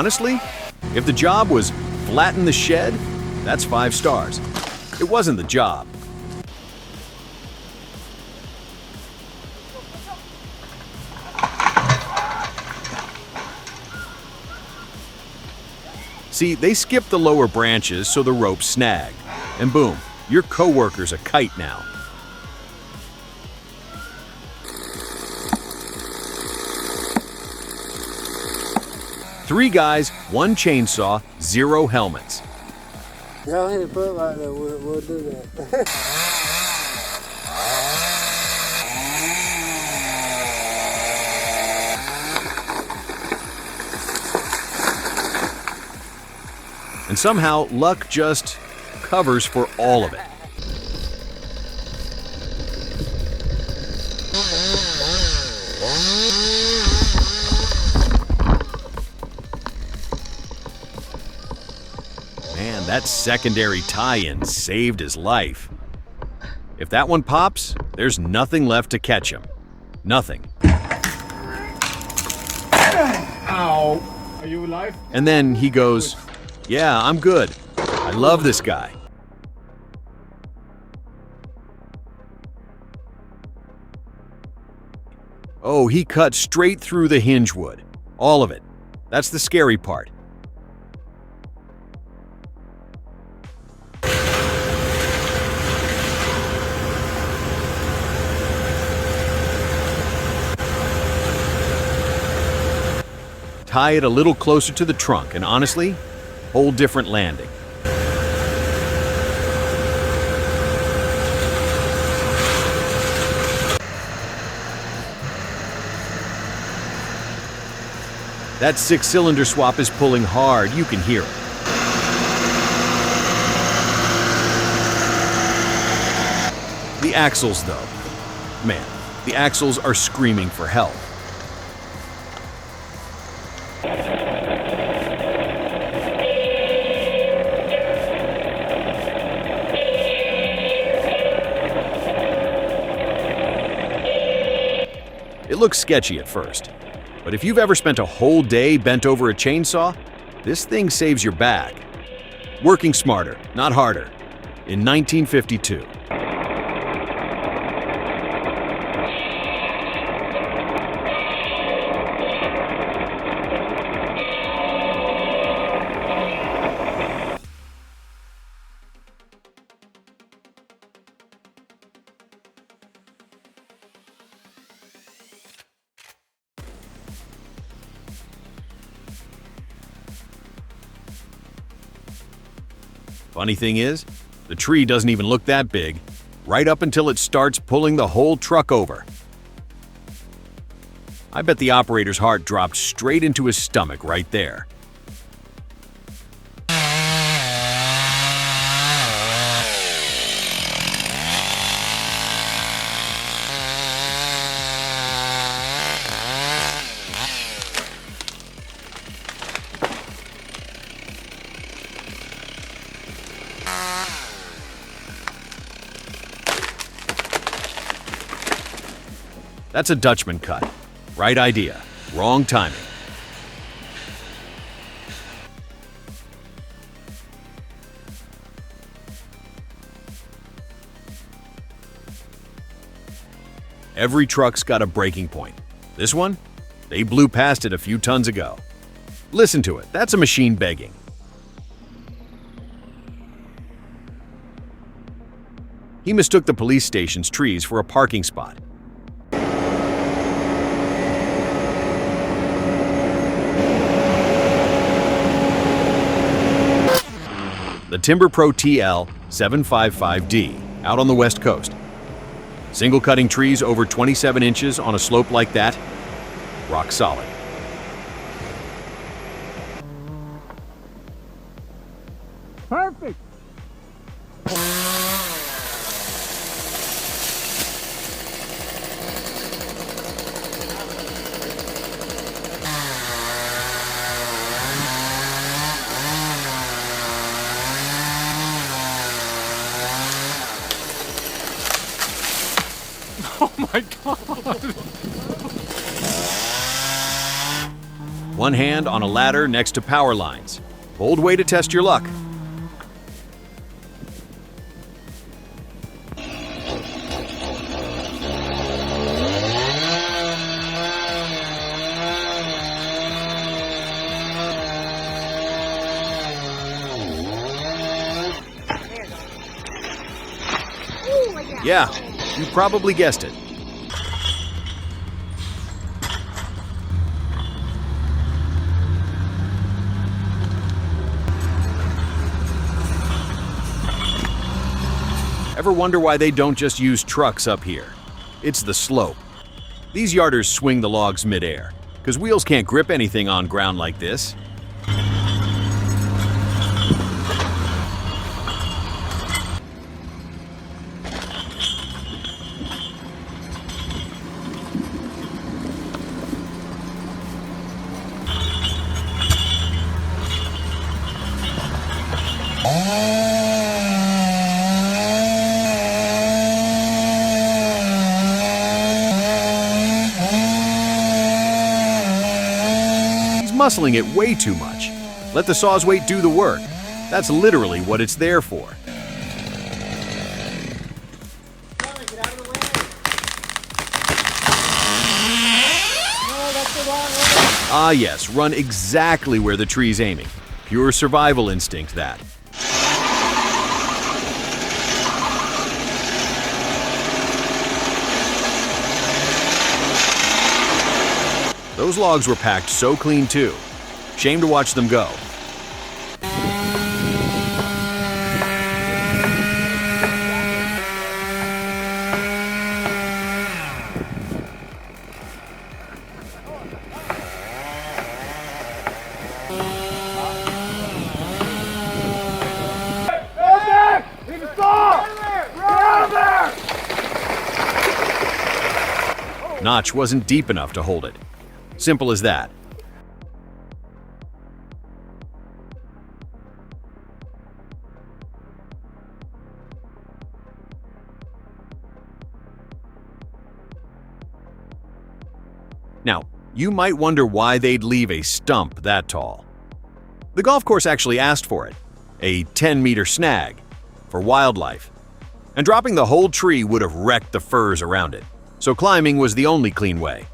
honestly, if the job was flatten the shed, that's 5 stars. It wasn't the job. See, they skipped the lower branches so the rope snagged. And boom, your coworker's a kite now. Three guys, one chainsaw, 0 helmets. Y'all hit it put like that, we'll do that. And somehow, luck just covers for all of it. Man, that secondary tie-in saved his life. If that one pops, there's nothing left to catch him. Nothing. Ow! Are you alive? And then he goes, "Yeah, I'm good. I love this guy." Oh, he cut straight through the hinge wood. All of it. That's the scary part. Tie it a little closer to the trunk, and honestly, whole different landing. That 6-cylinder swap is pulling hard, you can hear it. The axles, though. Man, the axles are screaming for help. It looks sketchy at first, but if you've ever spent a whole day bent over a chainsaw, this thing saves your back. Working smarter, not harder. In 1952. Funny thing is, the tree doesn't even look that big, right up until it starts pulling the whole truck over. I bet the operator's heart dropped straight into his stomach right there. That's a Dutchman cut. Right idea, wrong timing. Every truck's got a breaking point. This one? They blew past it a few tons ago. Listen to it, that's a machine begging. He mistook the police station's trees for a parking spot. The Timber Pro TL 755D, out on the West Coast. Single cutting trees over 27 inches on a slope like that, rock solid. Perfect! Oh my god! One hand on a ladder next to power lines. Bold way to test your luck. Yeah, you probably guessed it. Ever wonder why they don't just use trucks up here? It's the slope. These yarders swing the logs midair, because wheels can't grip anything on ground like this. Muscling it way too much. Let the saw's weight do the work. That's literally what it's there for. Ah yes, run exactly where the tree's aiming. Pure survival instinct, that. Those logs were packed so clean too. Shame to watch them go. Notch wasn't deep enough to hold it. Simple as that. Now, you might wonder why they'd leave a stump that tall. The golf course actually asked for it, a 10-meter snag, for wildlife. And dropping the whole tree would have wrecked the firs around it, so climbing was the only clean way.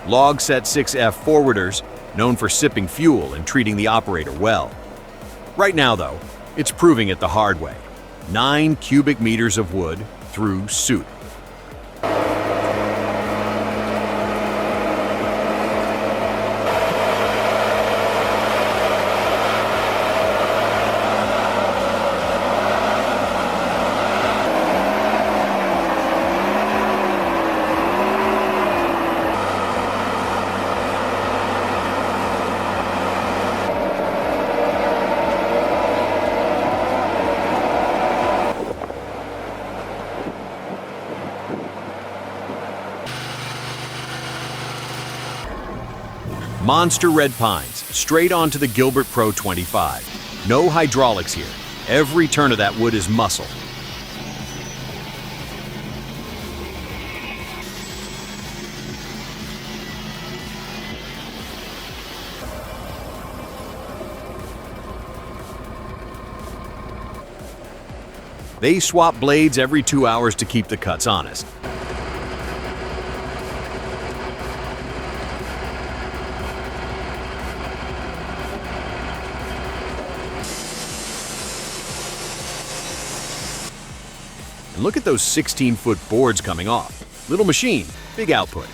Log Set 6F forwarders, known for sipping fuel and treating the operator well. Right now, though, it's proving it the hard way. 9 cubic meters of wood through suit. Monster red pines, straight onto the Gilbert Pro 25. No hydraulics here. Every turn of that wood is muscle. They swap blades every 2 hours to keep the cuts honest. And look at those 16-foot boards coming off. Little machine, big output.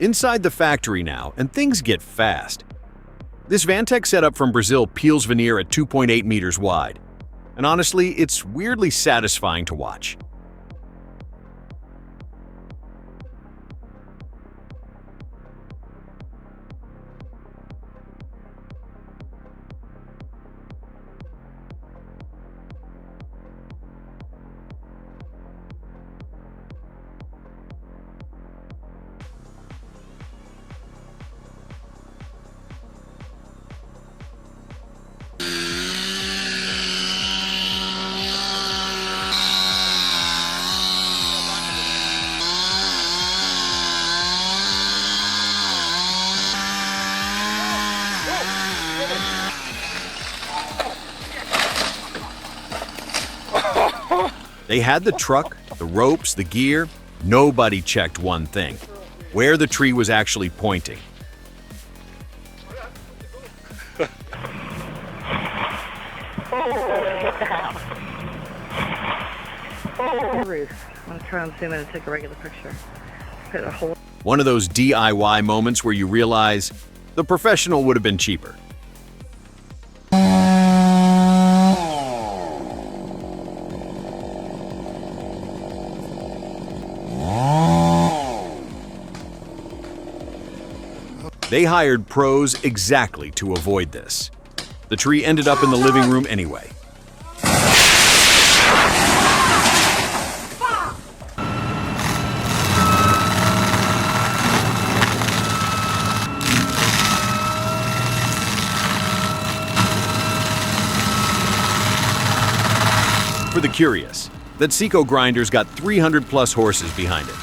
Inside the factory now, and things get fast. This Vantech setup from Brazil peels veneer at 2.8 meters wide. And honestly, it's weirdly satisfying to watch. They had the truck, the ropes, the gear. Nobody checked one thing: where the tree was actually pointing. Roof. I'm gonna try and zoom in and take a regular picture. Put a hole. One of those DIY moments where you realize the professional would have been cheaper. They hired pros exactly to avoid this. The tree ended up in the living room anyway. For the curious, that Seco grinder's got 300 plus horses behind it.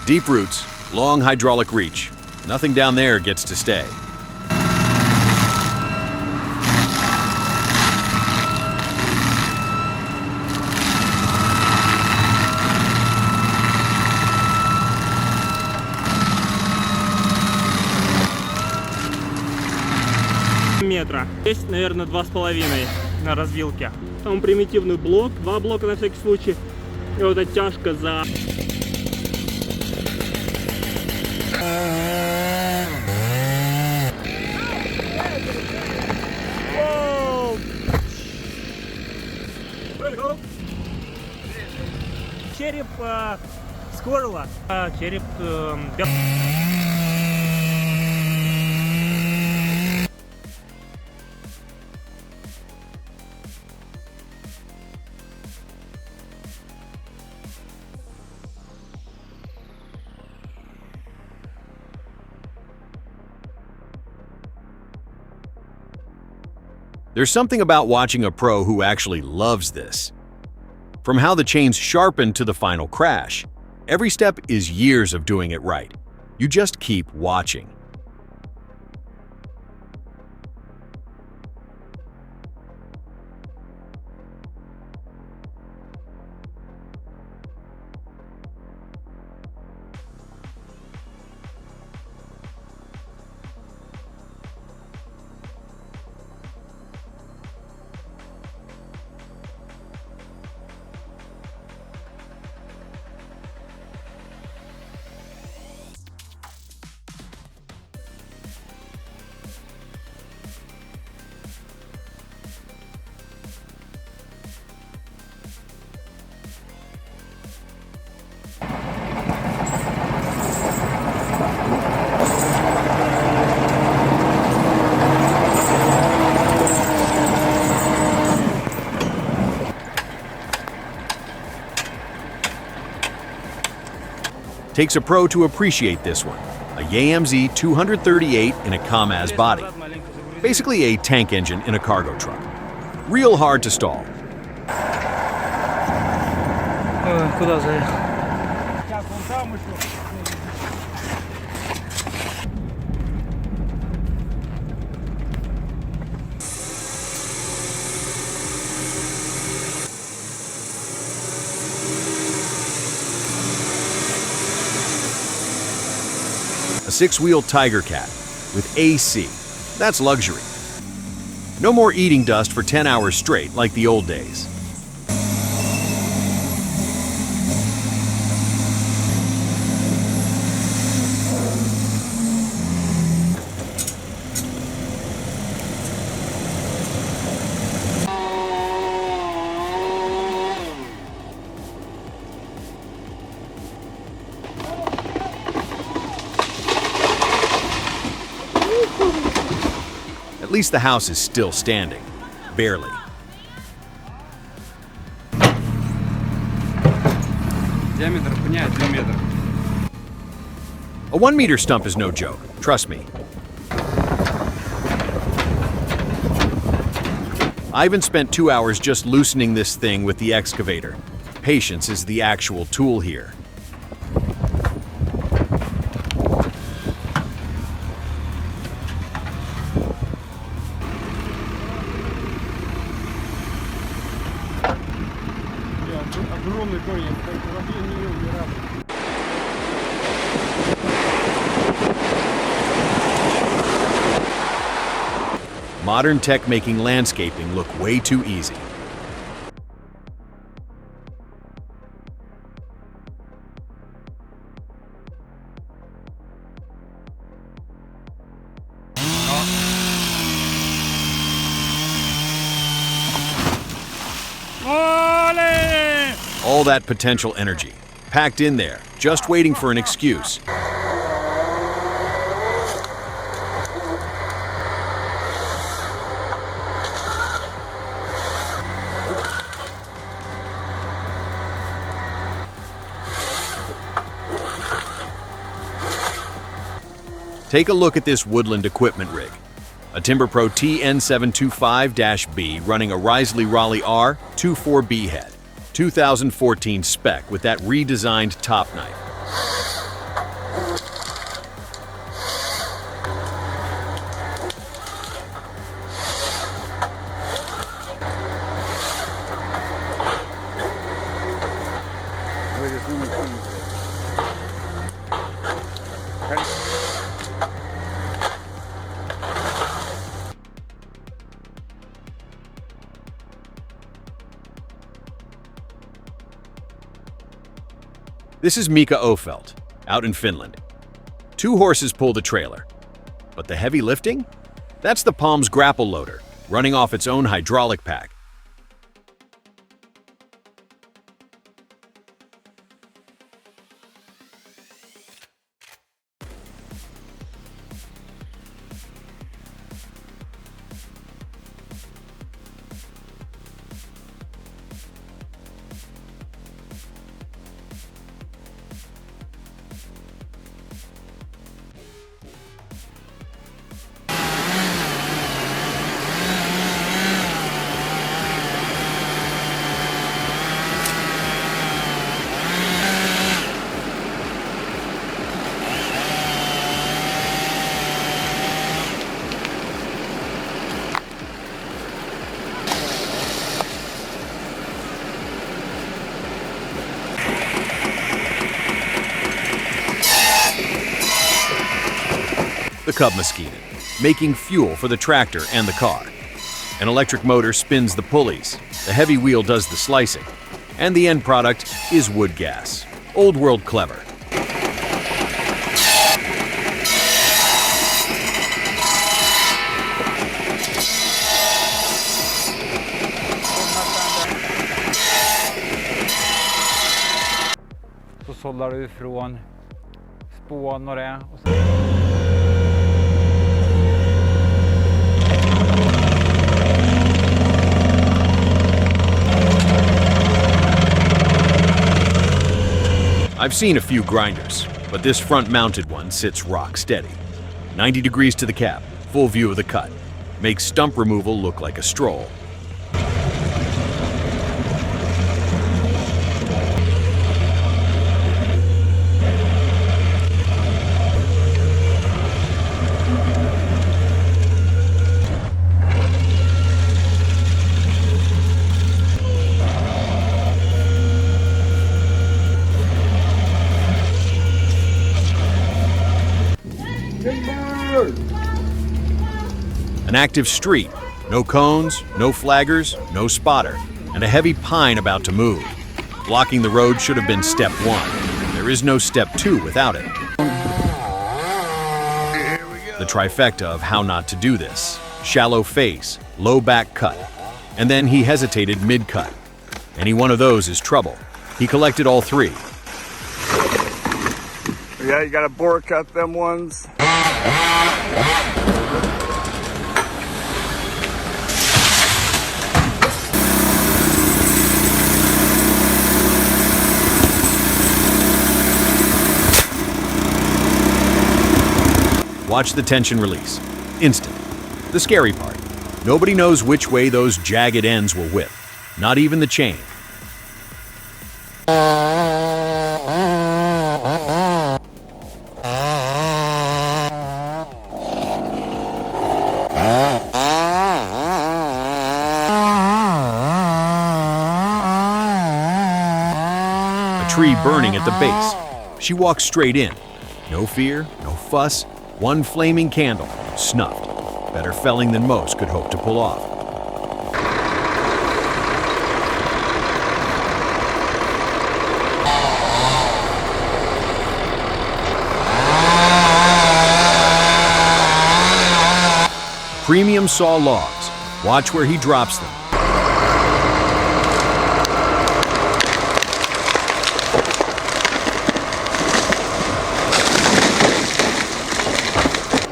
Deep roots, long hydraulic reach. Nothing down there gets to stay. Метра. Есть, наверное, 2,5 на развилке. Там примитивный блок, 2 блока на всякий случай. И вот оттяжка за... Череп скорла, череп There's something about watching a pro who actually loves this. From how the chains sharpen to the final crash, every step is years of doing it right. You just keep watching. Takes a pro to appreciate this one, a YAMZ 238 in a Kamaz body. Basically a tank engine in a cargo truck. Real hard to stall. Куда заехал? A six-wheel Tiger Cat with AC. That's luxury. No more eating dust for 10 hours straight like the old days. least the house is still standing. Barely. Диаметр пня 1 метр. A 1-meter stump is no joke, trust me. Ivan spent 2 hours just loosening this thing with the excavator. Patience is the actual tool here. Огромный корень, вообще не видел ни разу. Modern tech making landscaping look way too easy. All that potential energy, packed in there, just waiting for an excuse. Take a look at this woodland equipment rig. A Timber Pro TN725-B running a Risley Raleigh R24B head. 2014 spec with that redesigned top knife. This is Mika Ofelt, out in Finland. 2 horses pull the trailer. But the heavy lifting? That's the Palm's grapple loader, running off its own hydraulic pack. The Cub Mosquito, making fuel for the tractor and the car. An electric motor spins the pulleys, the heavy wheel does the slicing, and the end product is wood gas. Old world clever. Så sållar du från spån och det. I've seen a few grinders, but this front-mounted one sits rock steady. 90 degrees to the cab, full view of the cut. Makes stump removal look like a stroll. An active street, no cones, no flaggers, no spotter, and a heavy pine about to move. Blocking the road should have been step 1. There is no step 2 without it. The trifecta of how not to do this. Shallow face, low back cut, and then he hesitated mid-cut. Any one of those is trouble. He collected all 3. Yeah, you gotta bore cut them ones. Watch the tension release. Instant. The scary part. Nobody knows which way those jagged ends will whip. Not even the chain. A tree burning at the base. She walks straight in. No fear, no fuss, one flaming candle, snuffed. Better felling than most could hope to pull off. Premium saw logs. Watch where he drops them.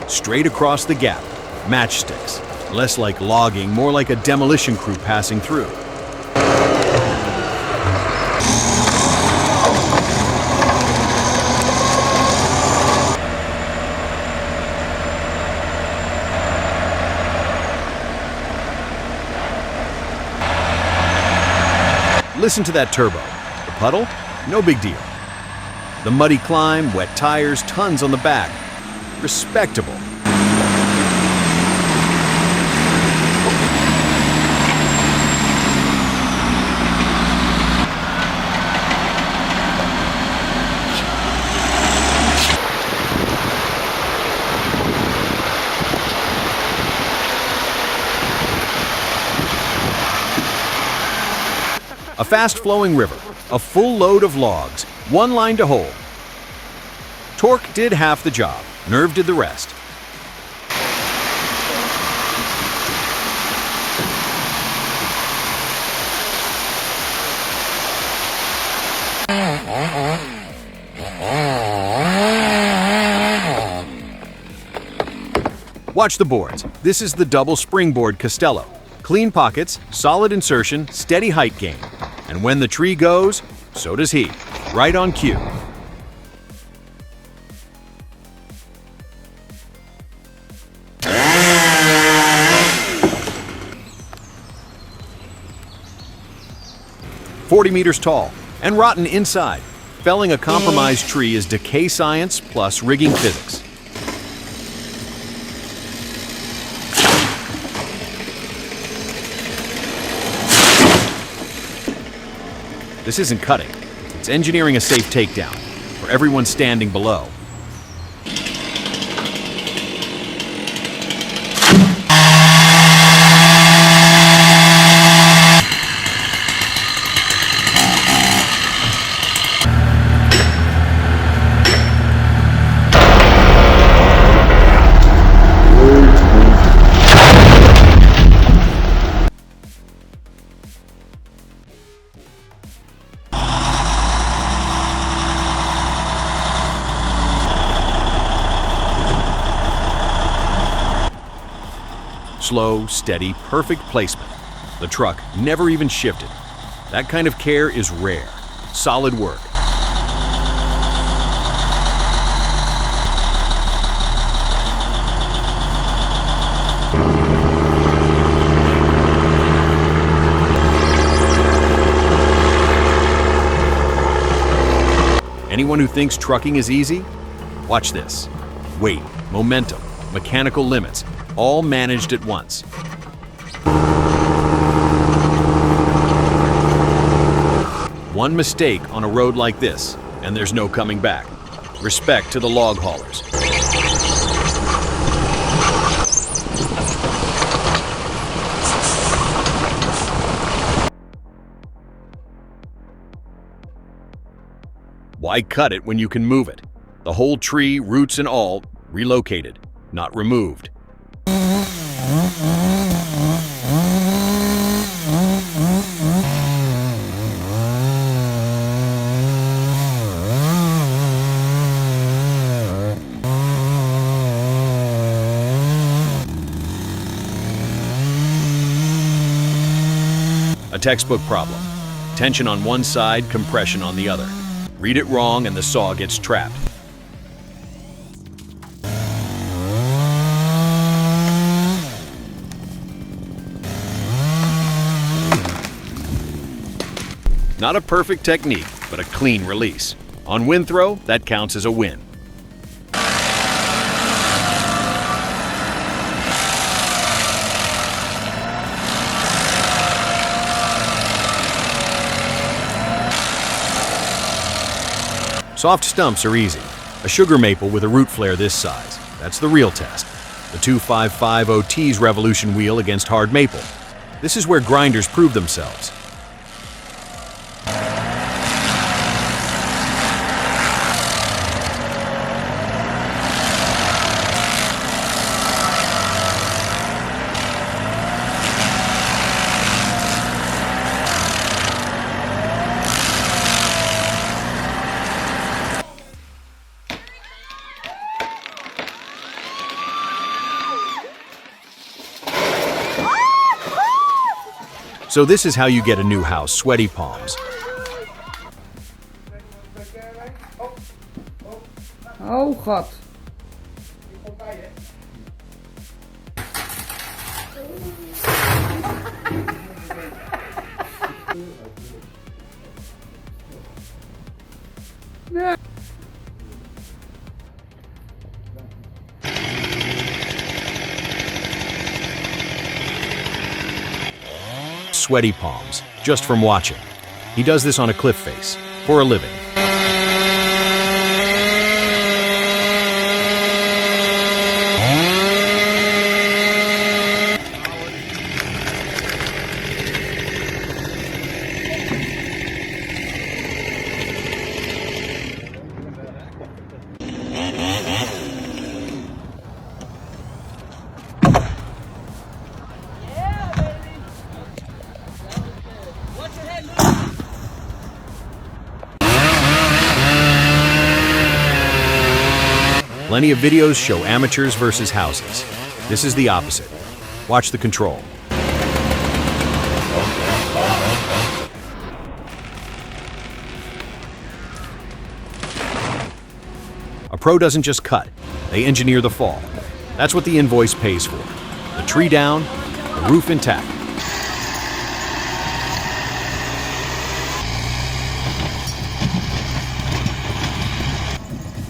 Straight across the gap. Matchsticks. Less like logging, more like a demolition crew passing through. Listen to that turbo. The puddle? No big deal. The muddy climb, wet tires, tons on the back. Respectable. A fast-flowing river, a full load of logs, one line to hold. Torque did half the job, nerve did the rest. Watch the boards. This is the double springboard Castello. Clean pockets, solid insertion, steady height gain. And when the tree goes, so does he. Right on cue. "40 meters tall and rotten inside. Felling a compromised tree is decay science plus rigging physics. This isn't cutting. It's engineering a safe takedown for everyone standing below. Slow, steady, perfect placement. The truck never even shifted. That kind of care is rare. Solid work. Anyone who thinks trucking is easy? Watch this. Weight, momentum, mechanical limits, all managed at once. One mistake on a road like this, and there's no coming back. Respect to the log haulers. Why cut it when you can move it? The whole tree, roots and all, relocated, not removed. A textbook problem. Tension on one side, compression on the other. Read it wrong and the saw gets trapped. Not a perfect technique, but a clean release. On wind throw, that counts as a win. Soft stumps are easy. A sugar maple with a root flare this size. That's the real test. The 255 OT's revolution wheel against hard maple. This is where grinders prove themselves. So this is how you get a new house, sweaty palms. Oh god. Sweaty palms, just from watching. He does this on a cliff face, for a living. Plenty of videos show amateurs versus houses. This is the opposite. Watch the control. A pro doesn't just cut, they engineer the fall. That's what the invoice pays for. The tree down, the roof intact.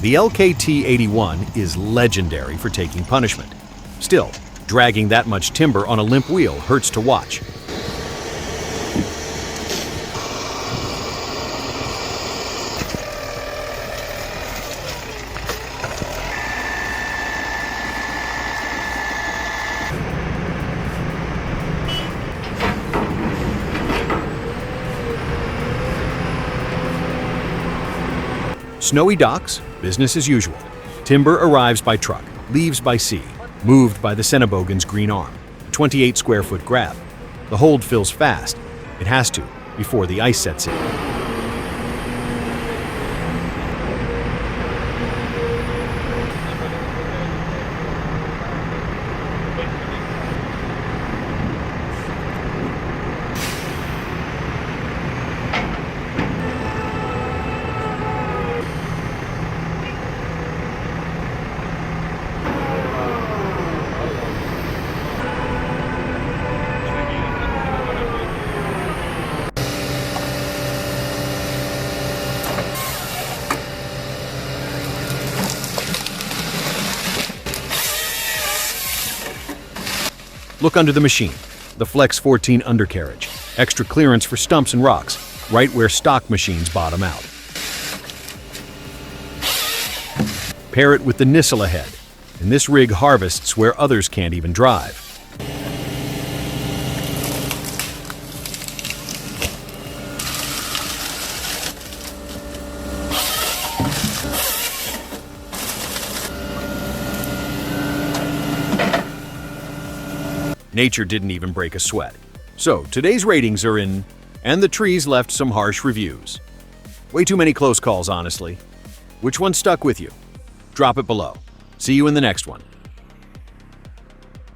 The LKT-81 is legendary for taking punishment. Still, dragging that much timber on a limp wheel hurts to watch. Snowy docks, business as usual. Timber arrives by truck, leaves by sea, moved by the Cenobogan's green arm. A 28 square foot grab. The hold fills fast. It has to, before the ice sets in. Look under the machine, the Flex 14 undercarriage, extra clearance for stumps and rocks, right where stock machines bottom out. Pair it with the Nissela head, and this rig harvests where others can't even drive. Nature didn't even break a sweat. So today's ratings are in, and the trees left some harsh reviews. Way too many close calls, honestly. Which one stuck with you? Drop it below. See you in the next one.